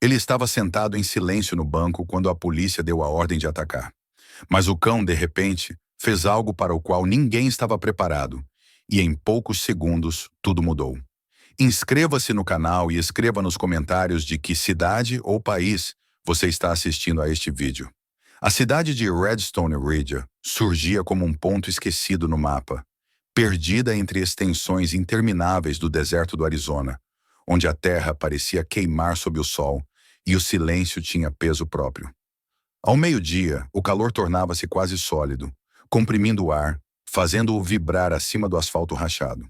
Ele estava sentado em silêncio no banco quando a polícia deu a ordem de atacar. Mas o cão, de repente, fez algo para o qual ninguém estava preparado, e em poucos segundos tudo mudou. Inscreva-se no canal e escreva nos comentários de que cidade ou país você está assistindo a este vídeo. A cidade de Redstone Ridge surgia como um ponto esquecido no mapa, perdida entre extensões intermináveis do deserto do Arizona, onde a terra parecia queimar sob o sol e o silêncio tinha peso próprio. Ao meio-dia, o calor tornava-se quase sólido, comprimindo o ar, fazendo-o vibrar acima do asfalto rachado.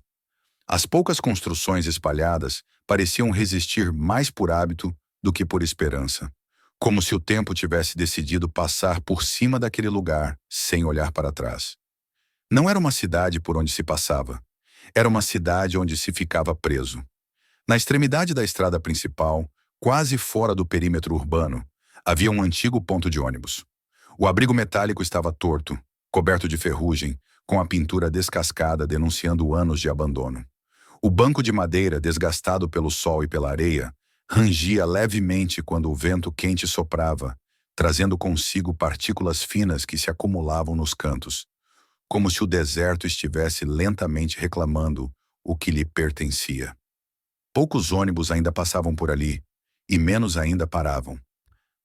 As poucas construções espalhadas pareciam resistir mais por hábito do que por esperança, como se o tempo tivesse decidido passar por cima daquele lugar sem olhar para trás. Não era uma cidade por onde se passava, era uma cidade onde se ficava preso. Na extremidade da estrada principal, quase fora do perímetro urbano, havia um antigo ponto de ônibus. O abrigo metálico estava torto, coberto de ferrugem, com a pintura descascada denunciando anos de abandono. O banco de madeira, desgastado pelo sol e pela areia, rangia levemente quando o vento quente soprava, trazendo consigo partículas finas que se acumulavam nos cantos, como se o deserto estivesse lentamente reclamando o que lhe pertencia. Poucos ônibus ainda passavam por ali, e menos ainda paravam.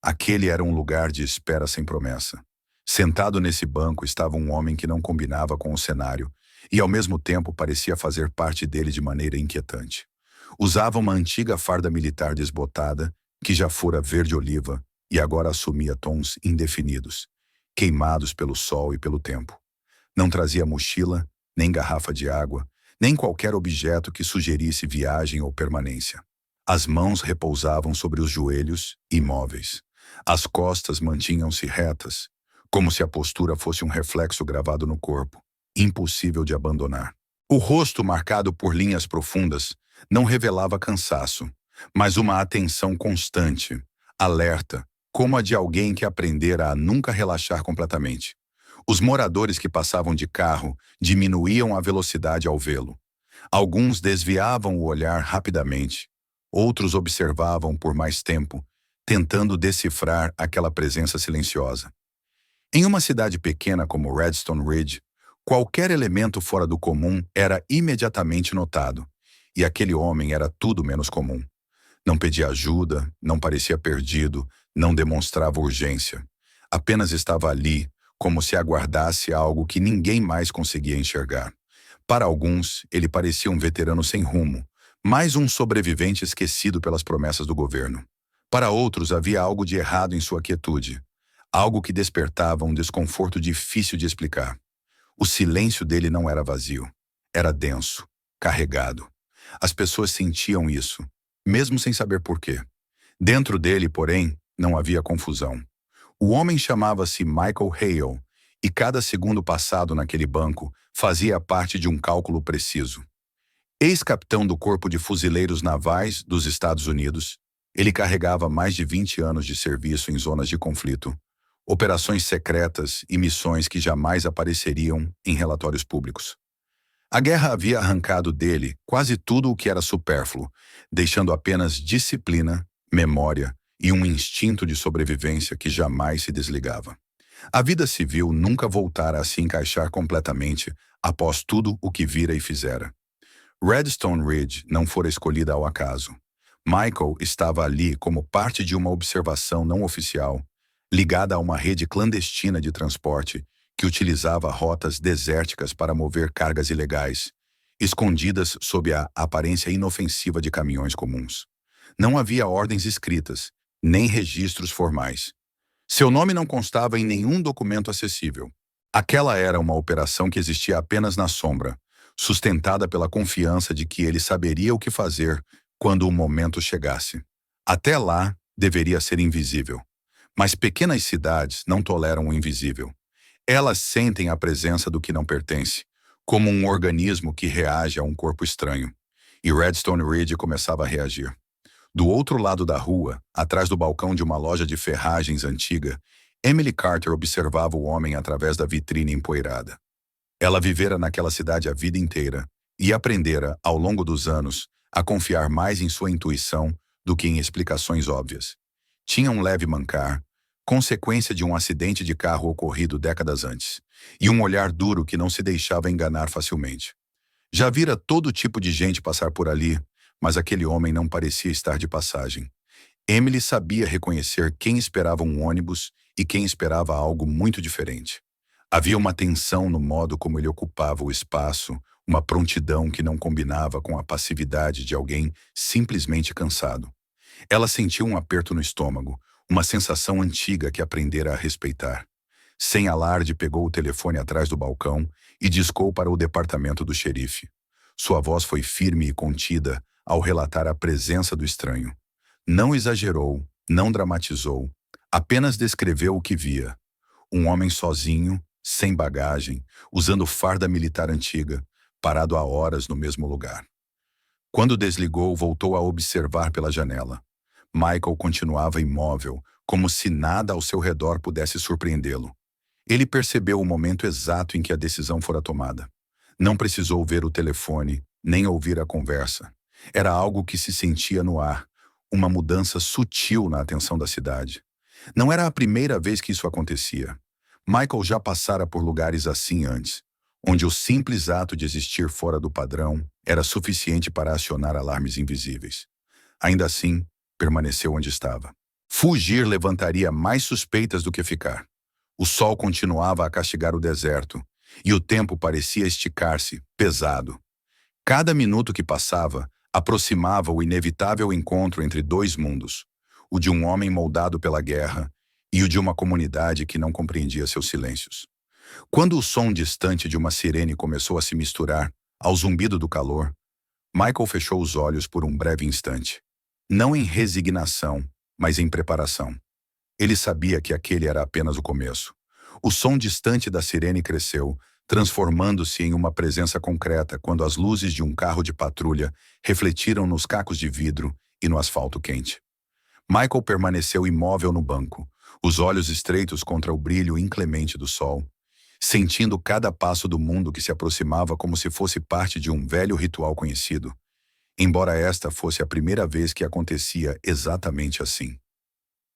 Aquele era um lugar de espera sem promessa. Sentado nesse banco estava um homem que não combinava com o cenário e, ao mesmo tempo, parecia fazer parte dele de maneira inquietante. Usava uma antiga farda militar desbotada, que já fora verde-oliva e agora assumia tons indefinidos, queimados pelo sol e pelo tempo. Não trazia mochila, nem garrafa de água, nem qualquer objeto que sugerisse viagem ou permanência. As mãos repousavam sobre os joelhos, imóveis. As costas mantinham-se retas, como se a postura fosse um reflexo gravado no corpo, impossível de abandonar. O rosto, marcado por linhas profundas, não revelava cansaço, mas uma atenção constante, alerta, como a de alguém que aprendera a nunca relaxar completamente. Os moradores que passavam de carro diminuíam a velocidade ao vê-lo. Alguns desviavam o olhar rapidamente, outros observavam por mais tempo, tentando decifrar aquela presença silenciosa. Em uma cidade pequena como Redstone Ridge, qualquer elemento fora do comum era imediatamente notado, e aquele homem era tudo menos comum. Não pedia ajuda, não parecia perdido, não demonstrava urgência. Apenas estava ali, como se aguardasse algo que ninguém mais conseguia enxergar. Para alguns, ele parecia um veterano sem rumo, mais um sobrevivente esquecido pelas promessas do governo. Para outros, havia algo de errado em sua quietude, algo que despertava um desconforto difícil de explicar. O silêncio dele não era vazio, era denso, carregado. As pessoas sentiam isso, mesmo sem saber por quê. Dentro dele, porém, não havia confusão. O homem chamava-se Michael Hale, e cada segundo passado naquele banco fazia parte de um cálculo preciso. Ex-capitão do Corpo de Fuzileiros Navais dos Estados Unidos, ele carregava mais de 20 anos de serviço em zonas de conflito, operações secretas e missões que jamais apareceriam em relatórios públicos. A guerra havia arrancado dele quase tudo o que era supérfluo, deixando apenas disciplina, memória e um instinto de sobrevivência que jamais se desligava. A vida civil nunca voltara a se encaixar completamente após tudo o que vira e fizera. Redstone Ridge não fora escolhida ao acaso. Michael estava ali como parte de uma observação não oficial, ligada a uma rede clandestina de transporte que utilizava rotas desérticas para mover cargas ilegais, escondidas sob a aparência inofensiva de caminhões comuns. Não havia ordens escritas, nem registros formais. Seu nome não constava em nenhum documento acessível. Aquela era uma operação que existia apenas na sombra, sustentada pela confiança de que ele saberia o que fazer quando o momento chegasse. Até lá, deveria ser invisível. Mas pequenas cidades não toleram o invisível. Elas sentem a presença do que não pertence, como um organismo que reage a um corpo estranho. E Redstone Ridge começava a reagir. Do outro lado da rua, atrás do balcão de uma loja de ferragens antiga, Emily Carter observava o homem através da vitrine empoeirada. Ela vivera naquela cidade a vida inteira e aprendera, ao longo dos anos, a confiar mais em sua intuição do que em explicações óbvias. Tinha um leve mancar, consequência de um acidente de carro ocorrido décadas antes, e um olhar duro que não se deixava enganar facilmente. Já vira todo tipo de gente passar por ali, mas aquele homem não parecia estar de passagem. Emily sabia reconhecer quem esperava um ônibus e quem esperava algo muito diferente. Havia uma tensão no modo como ele ocupava o espaço, uma prontidão que não combinava com a passividade de alguém simplesmente cansado. Ela sentiu um aperto no estômago, uma sensação antiga que aprendera a respeitar. Sem alarde, pegou o telefone atrás do balcão e discou para o departamento do xerife. Sua voz foi firme e contida ao relatar a presença do estranho. Não exagerou, não dramatizou, apenas descreveu o que via. Um homem sozinho, sem bagagem, usando farda militar antiga, parado há horas no mesmo lugar. Quando desligou, voltou a observar pela janela. Michael continuava imóvel, como se nada ao seu redor pudesse surpreendê-lo. Ele percebeu o momento exato em que a decisão fora tomada. Não precisou ver o telefone, nem ouvir a conversa. Era algo que se sentia no ar, uma mudança sutil na atenção da cidade. Não era a primeira vez que isso acontecia. Michael já passara por lugares assim antes, onde o simples ato de existir fora do padrão era suficiente para acionar alarmes invisíveis. Ainda assim, permaneceu onde estava. Fugir levantaria mais suspeitas do que ficar. O sol continuava a castigar o deserto, e o tempo parecia esticar-se, pesado. Cada minuto que passava aproximava o inevitável encontro entre dois mundos, o de um homem moldado pela guerra e o de uma comunidade que não compreendia seus silêncios. Quando o som distante de uma sirene começou a se misturar ao zumbido do calor, Michael fechou os olhos por um breve instante. Não em resignação, mas em preparação. Ele sabia que aquele era apenas o começo. O som distante da sirene cresceu, transformando-se em uma presença concreta quando as luzes de um carro de patrulha refletiram nos cacos de vidro e no asfalto quente. Michael permaneceu imóvel no banco, os olhos estreitos contra o brilho inclemente do sol, sentindo cada passo do mundo que se aproximava como se fosse parte de um velho ritual conhecido, embora esta fosse a primeira vez que acontecia exatamente assim.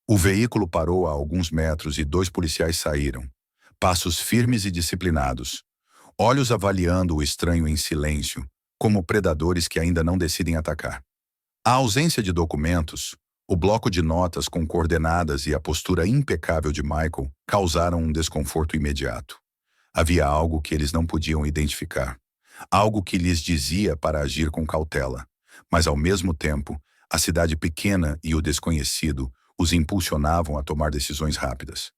O veículo parou a alguns metros e dois policiais saíram, passos firmes e disciplinados, olhos avaliando o estranho em silêncio, como predadores que ainda não decidem atacar. A ausência de documentos, o bloco de notas com coordenadas e a postura impecável de Michael causaram um desconforto imediato. Havia algo que eles não podiam identificar, algo que lhes dizia para agir com cautela, mas ao mesmo tempo, a cidade pequena e o desconhecido os impulsionavam a tomar decisões rápidas.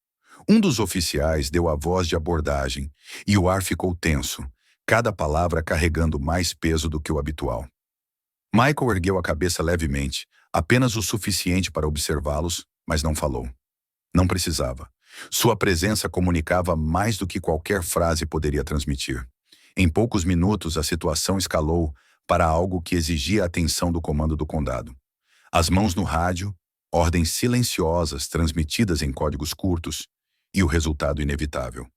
Um dos oficiais deu a voz de abordagem e o ar ficou tenso, cada palavra carregando mais peso do que o habitual. Michael ergueu a cabeça levemente, apenas o suficiente para observá-los, mas não falou. Não precisava. Sua presença comunicava mais do que qualquer frase poderia transmitir. Em poucos minutos, a situação escalou para algo que exigia a atenção do comando do condado. As mãos no rádio, ordens silenciosas transmitidas em códigos curtos, e o resultado inevitável: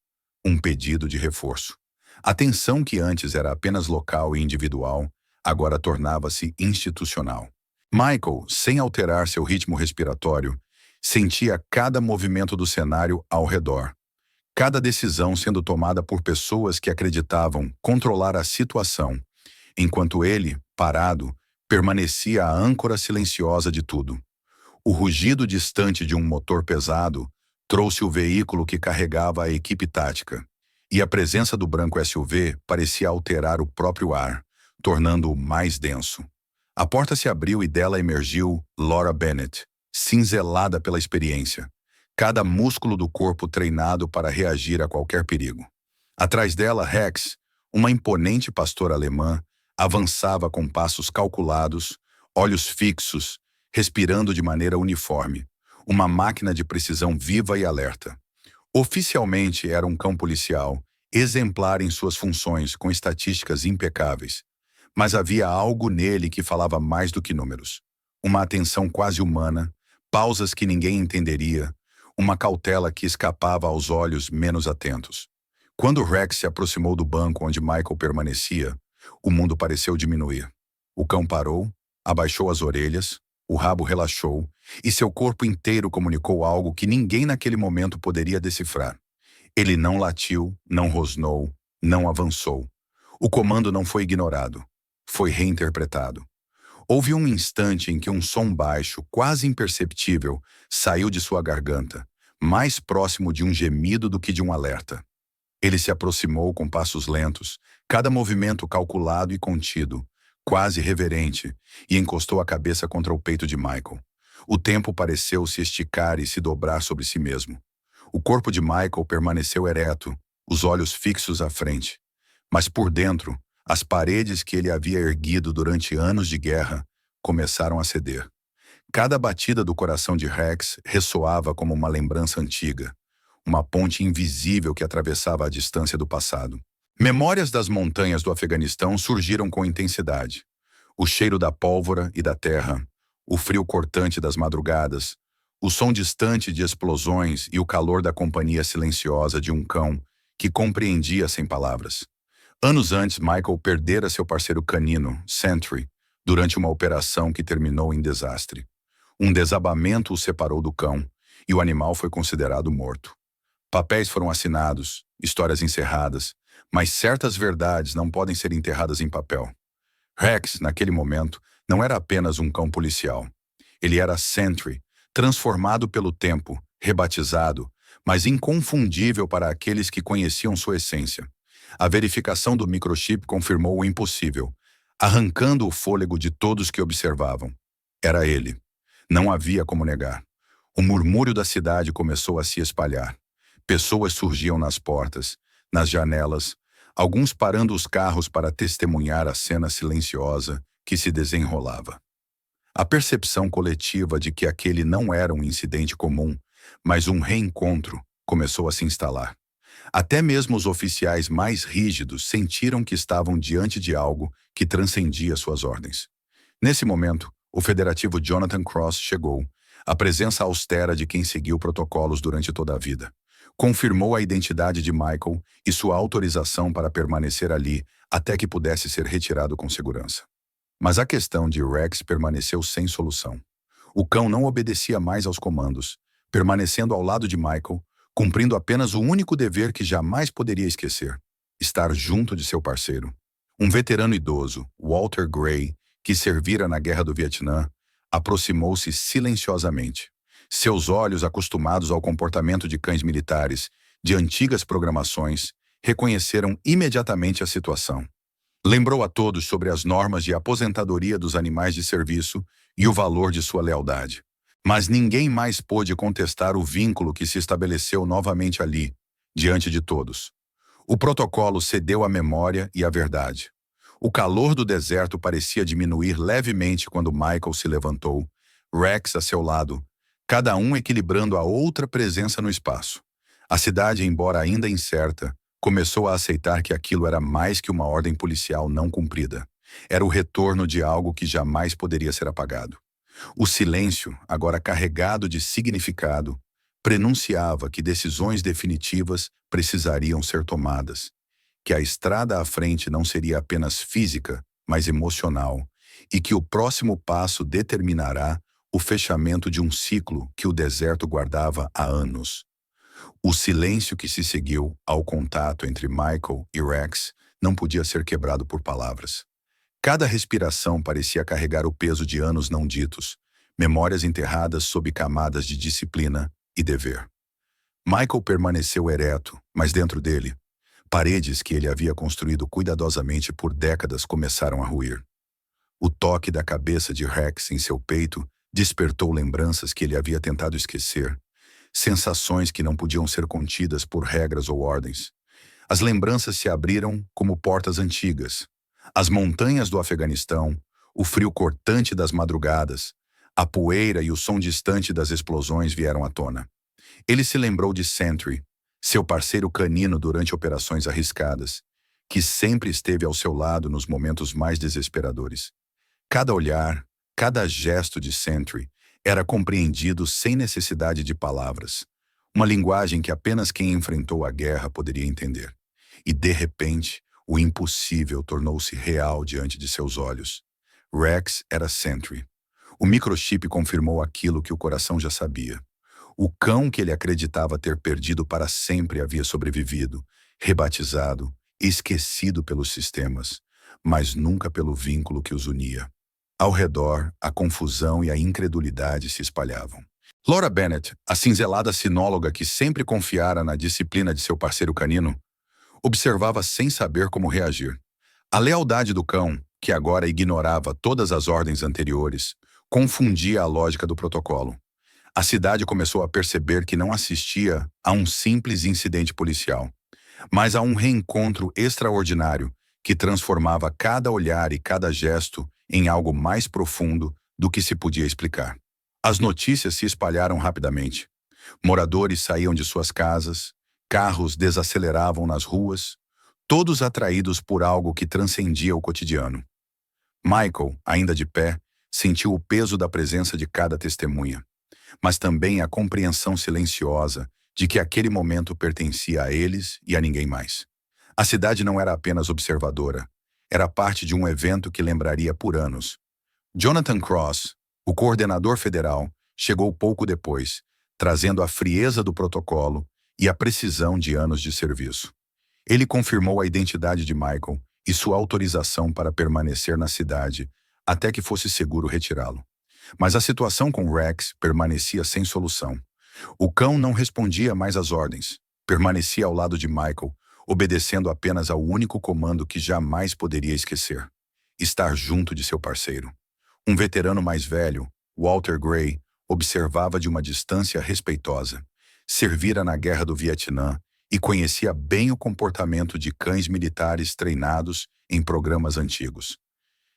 um pedido de reforço. A tensão que antes era apenas local e individual, agora tornava-se institucional. Michael, sem alterar seu ritmo respiratório, sentia cada movimento do cenário ao redor, cada decisão sendo tomada por pessoas que acreditavam controlar a situação, enquanto ele, parado, permanecia a âncora silenciosa de tudo. O rugido distante de um motor pesado trouxe o veículo que carregava a equipe tática, e a presença do branco SUV parecia alterar o próprio ar, tornando-o mais denso. A porta se abriu e dela emergiu Laura Bennett, cinzelada pela experiência, cada músculo do corpo treinado para reagir a qualquer perigo. Atrás dela, Rex, uma imponente pastora alemã, avançava com passos calculados, olhos fixos, respirando de maneira uniforme, uma máquina de precisão viva e alerta. Oficialmente era um cão policial, exemplar em suas funções, com estatísticas impecáveis. Mas havia algo nele que falava mais do que números. Uma atenção quase humana, pausas que ninguém entenderia, uma cautela que escapava aos olhos menos atentos. Quando Rex se aproximou do banco onde Michael permanecia, o mundo pareceu diminuir. O cão parou, abaixou as orelhas, O rabo relaxou e seu corpo inteiro comunicou algo que ninguém naquele momento poderia decifrar. Ele não latiu, não rosnou, não avançou. O comando não foi ignorado. Foi reinterpretado. Houve um instante em que um som baixo, quase imperceptível, saiu de sua garganta, mais próximo de um gemido do que de um alerta. Ele se aproximou com passos lentos, cada movimento calculado e contido, quase reverente, e encostou a cabeça contra o peito de Michael. O tempo pareceu se esticar e se dobrar sobre si mesmo. O corpo de Michael permaneceu ereto, os olhos fixos à frente. Mas por dentro, as paredes que ele havia erguido durante anos de guerra começaram a ceder. Cada batida do coração de Rex ressoava como uma lembrança antiga, uma ponte invisível que atravessava a distância do passado. Memórias das montanhas do Afeganistão surgiram com intensidade. O cheiro da pólvora e da terra, o frio cortante das madrugadas, o som distante de explosões e o calor da companhia silenciosa de um cão que compreendia sem palavras. Anos antes, Michael perdera seu parceiro canino, Sentry, durante uma operação que terminou em desastre. Um desabamento o separou do cão e o animal foi considerado morto. Papéis foram assinados, histórias encerradas, mas certas verdades não podem ser enterradas em papel. Rex, naquele momento, não era apenas um cão policial. Ele era Sentry, transformado pelo tempo, rebatizado, mas inconfundível para aqueles que conheciam sua essência. A verificação do microchip confirmou o impossível, arrancando o fôlego de todos que observavam. Era ele. Não havia como negar. O murmúrio da cidade começou a se espalhar. Pessoas surgiam nas portas, nas janelas, alguns parando os carros para testemunhar a cena silenciosa que se desenrolava. A percepção coletiva de que aquele não era um incidente comum, mas um reencontro, começou a se instalar. Até mesmo os oficiais mais rígidos sentiram que estavam diante de algo que transcendia suas ordens. Nesse momento, o federativo Jonathan Cross chegou, a presença austera de quem seguiu protocolos durante toda a vida. Confirmou a identidade de Michael e sua autorização para permanecer ali até que pudesse ser retirado com segurança. Mas a questão de Rex permaneceu sem solução. O cão não obedecia mais aos comandos, permanecendo ao lado de Michael, cumprindo apenas o único dever que jamais poderia esquecer: estar junto de seu parceiro. Um veterano idoso, Walter Gray, que servira na Guerra do Vietnã, aproximou-se silenciosamente. Seus olhos, acostumados ao comportamento de cães militares, de antigas programações, reconheceram imediatamente a situação. Lembrou a todos sobre as normas de aposentadoria dos animais de serviço e o valor de sua lealdade. Mas ninguém mais pôde contestar o vínculo que se estabeleceu novamente ali, diante de todos. O protocolo cedeu à memória e à verdade. O calor do deserto parecia diminuir levemente quando Michael se levantou, Rex a seu lado, cada um equilibrando a outra presença no espaço. A cidade, embora ainda incerta, começou a aceitar que aquilo era mais que uma ordem policial não cumprida. Era o retorno de algo que jamais poderia ser apagado. O silêncio, agora carregado de significado, prenunciava que decisões definitivas precisariam ser tomadas, que a estrada à frente não seria apenas física, mas emocional, e que o próximo passo determinará o fechamento de um ciclo que o deserto guardava há anos. O silêncio que se seguiu ao contato entre Michael e Rex não podia ser quebrado por palavras. Cada respiração parecia carregar o peso de anos não ditos, memórias enterradas sob camadas de disciplina e dever. Michael permaneceu ereto, mas dentro dele, paredes que ele havia construído cuidadosamente por décadas começaram a ruir. O toque da cabeça de Rex em seu peito despertou lembranças que ele havia tentado esquecer, sensações que não podiam ser contidas por regras ou ordens. As lembranças se abriram como portas antigas. As montanhas do Afeganistão, o frio cortante das madrugadas, a poeira e o som distante das explosões vieram à tona. Ele se lembrou de Sentry, seu parceiro canino durante operações arriscadas, que sempre esteve ao seu lado nos momentos mais desesperadores. Cada olhar, cada gesto de Sentry era compreendido sem necessidade de palavras, uma linguagem que apenas quem enfrentou a guerra poderia entender. E, de repente, o impossível tornou-se real diante de seus olhos. Rex era Sentry. O microchip confirmou aquilo que o coração já sabia. O cão que ele acreditava ter perdido para sempre havia sobrevivido, rebatizado, esquecido pelos sistemas, mas nunca pelo vínculo que os unia. Ao redor, a confusão e a incredulidade se espalhavam. Laura Bennett, a cinzelada sinóloga que sempre confiara na disciplina de seu parceiro canino, observava sem saber como reagir. A lealdade do cão, que agora ignorava todas as ordens anteriores, confundia a lógica do protocolo. A cidade começou a perceber que não assistia a um simples incidente policial, mas a um reencontro extraordinário que transformava cada olhar e cada gesto em algo mais profundo do que se podia explicar. As notícias se espalharam rapidamente. Moradores saíam de suas casas, carros desaceleravam nas ruas, todos atraídos por algo que transcendia o cotidiano. Michael, ainda de pé, sentiu o peso da presença de cada testemunha, mas também a compreensão silenciosa de que aquele momento pertencia a eles e a ninguém mais. A cidade não era apenas observadora, era parte de um evento que lembraria por anos. Jonathan Cross, o coordenador federal, chegou pouco depois, trazendo a frieza do protocolo e a precisão de anos de serviço. Ele confirmou a identidade de Michael e sua autorização para permanecer na cidade até que fosse seguro retirá-lo. Mas a situação com Rex permanecia sem solução. O cão não respondia mais às ordens. Permanecia ao lado de Michael, obedecendo apenas ao único comando que jamais poderia esquecer: estar junto de seu parceiro. Um veterano mais velho, Walter Gray, observava de uma distância respeitosa. Servira na Guerra do Vietnã e conhecia bem o comportamento de cães militares treinados em programas antigos.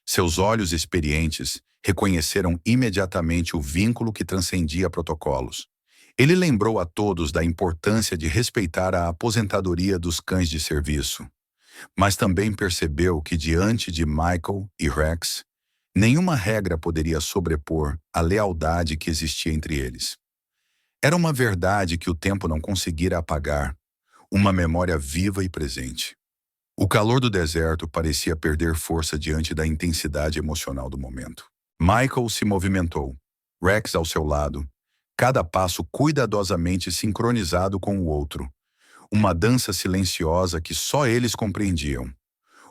Seus olhos experientes reconheceram imediatamente o vínculo que transcendia protocolos. Ele lembrou a todos da importância de respeitar a aposentadoria dos cães de serviço, mas também percebeu que diante de Michael e Rex, nenhuma regra poderia sobrepor a lealdade que existia entre eles. Era uma verdade que o tempo não conseguira apagar, uma memória viva e presente. O calor do deserto parecia perder força diante da intensidade emocional do momento. Michael se movimentou, Rex ao seu lado, cada passo cuidadosamente sincronizado com o outro. Uma dança silenciosa que só eles compreendiam.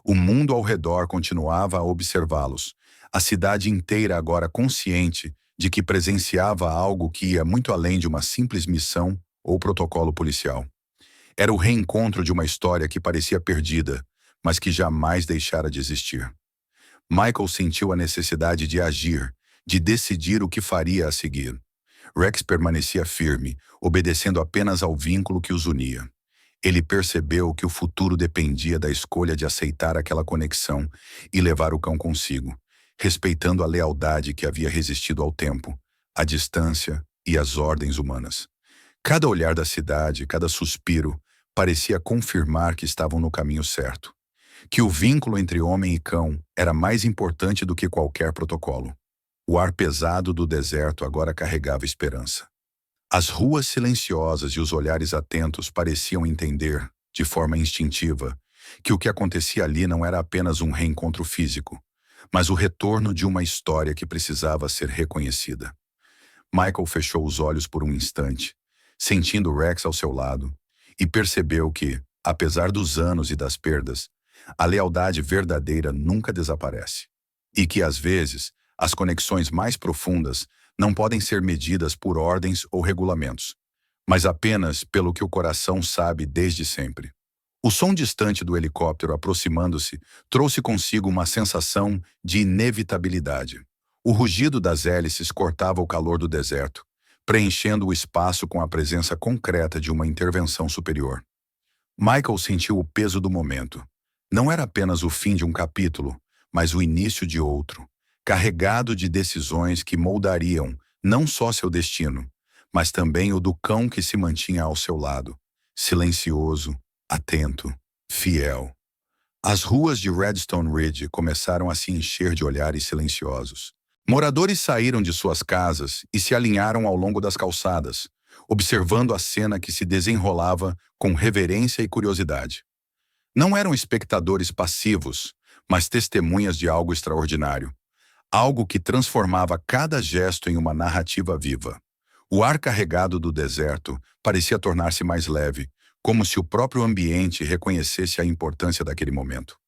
O mundo ao redor continuava a observá-los, a cidade inteira agora consciente de que presenciava algo que ia muito além de uma simples missão ou protocolo policial. Era o reencontro de uma história que parecia perdida, mas que jamais deixara de existir. Michael sentiu a necessidade de agir, de decidir o que faria a seguir. Rex permanecia firme, obedecendo apenas ao vínculo que os unia. Ele percebeu que o futuro dependia da escolha de aceitar aquela conexão e levar o cão consigo, respeitando a lealdade que havia resistido ao tempo, à distância e às ordens humanas. Cada olhar da cidade, cada suspiro, parecia confirmar que estavam no caminho certo, que o vínculo entre homem e cão era mais importante do que qualquer protocolo. O ar pesado do deserto agora carregava esperança. As ruas silenciosas e os olhares atentos pareciam entender, de forma instintiva, que o que acontecia ali não era apenas um reencontro físico, mas o retorno de uma história que precisava ser reconhecida. Michael fechou os olhos por um instante, sentindo Rex ao seu lado, e percebeu que, apesar dos anos e das perdas, a lealdade verdadeira nunca desaparece. E que, às vezes, as conexões mais profundas não podem ser medidas por ordens ou regulamentos, mas apenas pelo que o coração sabe desde sempre. O som distante do helicóptero aproximando-se trouxe consigo uma sensação de inevitabilidade. O rugido das hélices cortava o calor do deserto, preenchendo o espaço com a presença concreta de uma intervenção superior. Michael sentiu o peso do momento. Não era apenas o fim de um capítulo, mas o início de outro, carregado de decisões que moldariam não só seu destino, mas também o do cão que se mantinha ao seu lado, silencioso, atento, fiel. As ruas de Redstone Ridge começaram a se encher de olhares silenciosos. Moradores saíram de suas casas e se alinharam ao longo das calçadas, observando a cena que se desenrolava com reverência e curiosidade. Não eram espectadores passivos, mas testemunhas de algo extraordinário. algo que transformava cada gesto em uma narrativa viva. O ar carregado do deserto parecia tornar-se mais leve, como se o próprio ambiente reconhecesse a importância daquele momento.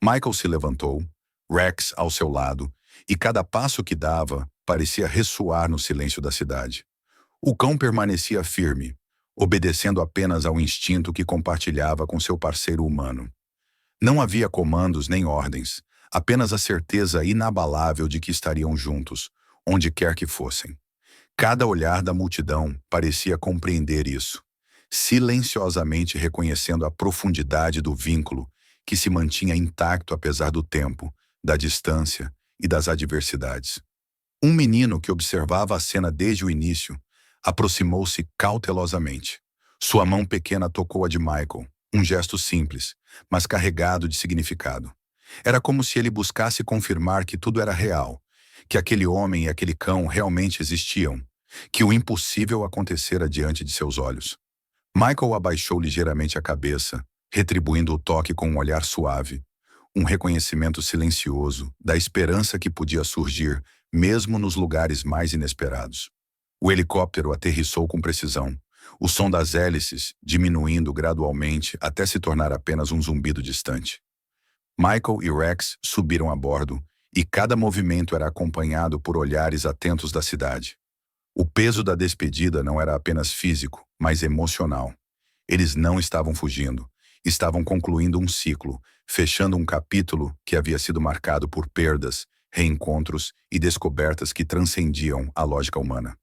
Michael se levantou, Rex ao seu lado, e cada passo que dava parecia ressoar no silêncio da cidade. O cão permanecia firme, obedecendo apenas ao instinto que compartilhava com seu parceiro humano. Não havia comandos nem ordens, apenas a certeza inabalável de que estariam juntos, onde quer que fossem. Cada olhar da multidão parecia compreender isso, silenciosamente reconhecendo a profundidade do vínculo que se mantinha intacto apesar do tempo, da distância e das adversidades. Um menino que observava a cena desde o início aproximou-se cautelosamente. Sua mão pequena tocou a de Michael, um gesto simples, mas carregado de significado. Era como se ele buscasse confirmar que tudo era real, que aquele homem e aquele cão realmente existiam, que o impossível acontecera diante de seus olhos. Michael abaixou ligeiramente a cabeça, retribuindo o toque com um olhar suave, um reconhecimento silencioso da esperança que podia surgir mesmo nos lugares mais inesperados. O helicóptero aterrissou com precisão, o som das hélices diminuindo gradualmente até se tornar apenas um zumbido distante. Michael e Rex subiram a bordo e cada movimento era acompanhado por olhares atentos da cidade. O peso da despedida não era apenas físico, mas emocional. Eles não estavam fugindo, estavam concluindo um ciclo, fechando um capítulo que havia sido marcado por perdas, reencontros e descobertas que transcendiam a lógica humana.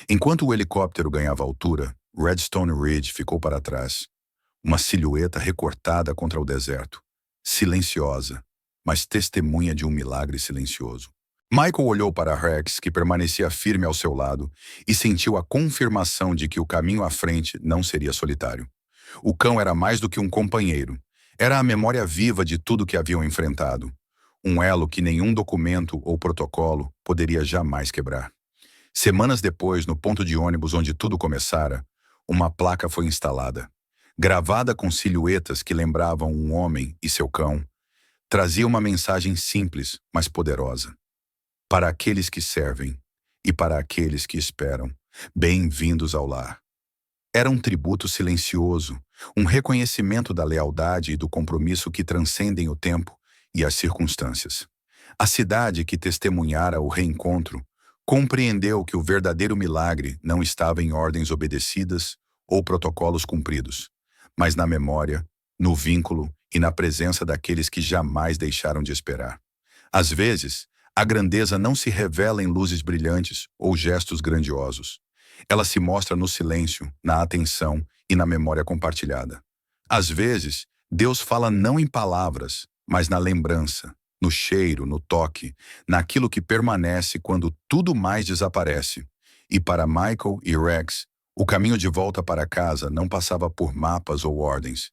Enquanto o helicóptero ganhava altura, Redstone Ridge ficou para trás. Uma silhueta recortada contra o deserto, silenciosa, mas testemunha de um milagre silencioso. Michael olhou para Rex, que permanecia firme ao seu lado, e sentiu a confirmação de que o caminho à frente não seria solitário. O cão era mais do que um companheiro. Era a memória viva de tudo que haviam enfrentado. Um elo que nenhum documento ou protocolo poderia jamais quebrar. Semanas depois, no ponto de ônibus onde tudo começara, uma placa foi instalada. Gravada com silhuetas que lembravam um homem e seu cão, trazia uma mensagem simples, mas poderosa. Para aqueles que servem e para aqueles que esperam, bem-vindos ao lar. Era um tributo silencioso, um reconhecimento da lealdade e do compromisso que transcendem o tempo e as circunstâncias. A cidade que testemunhara o reencontro compreendeu que o verdadeiro milagre não estava em ordens obedecidas ou protocolos cumpridos, mas na memória, no vínculo e na presença daqueles que jamais deixaram de esperar. Às vezes, a grandeza não se revela em luzes brilhantes ou gestos grandiosos. Ela se mostra no silêncio, na atenção e na memória compartilhada. Às vezes, Deus fala não em palavras, mas na lembrança, no cheiro, no toque, naquilo que permanece quando tudo mais desaparece. E para Michael e Rex, o caminho de volta para casa não passava por mapas ou ordens,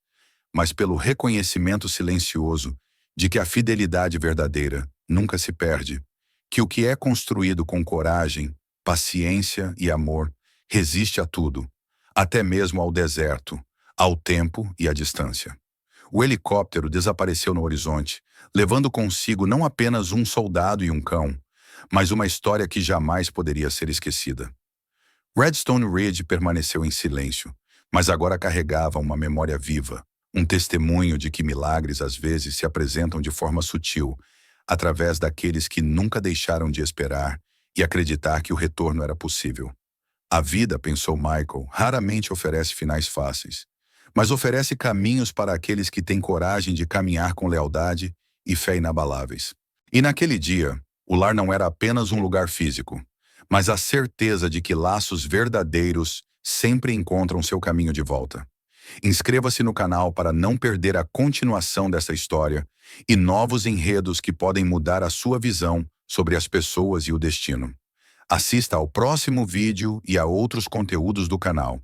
mas pelo reconhecimento silencioso de que a fidelidade verdadeira nunca se perde, que o que é construído com coragem, paciência e amor resiste a tudo, até mesmo ao deserto, ao tempo e à distância. O helicóptero desapareceu no horizonte, levando consigo não apenas um soldado e um cão, mas uma história que jamais poderia ser esquecida. Redstone Ridge permaneceu em silêncio, mas agora carregava uma memória viva, um testemunho de que milagres às vezes se apresentam de forma sutil, através daqueles que nunca deixaram de esperar e acreditar que o retorno era possível. A vida, pensou Michael, raramente oferece finais fáceis, mas oferece caminhos para aqueles que têm coragem de caminhar com lealdade e fé inabaláveis. E naquele dia, o lar não era apenas um lugar físico, mas a certeza de que laços verdadeiros sempre encontram seu caminho de volta. Inscreva-se no canal para não perder a continuação dessa história e novos enredos que podem mudar a sua visão sobre as pessoas e o destino. Assista ao próximo vídeo e a outros conteúdos do canal.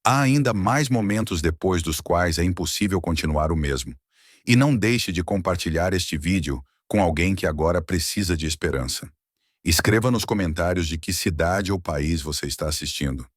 Há ainda mais momentos depois dos quais é impossível continuar o mesmo. E não deixe de compartilhar este vídeo com alguém que agora precisa de esperança. Escreva nos comentários de que cidade ou país você está assistindo.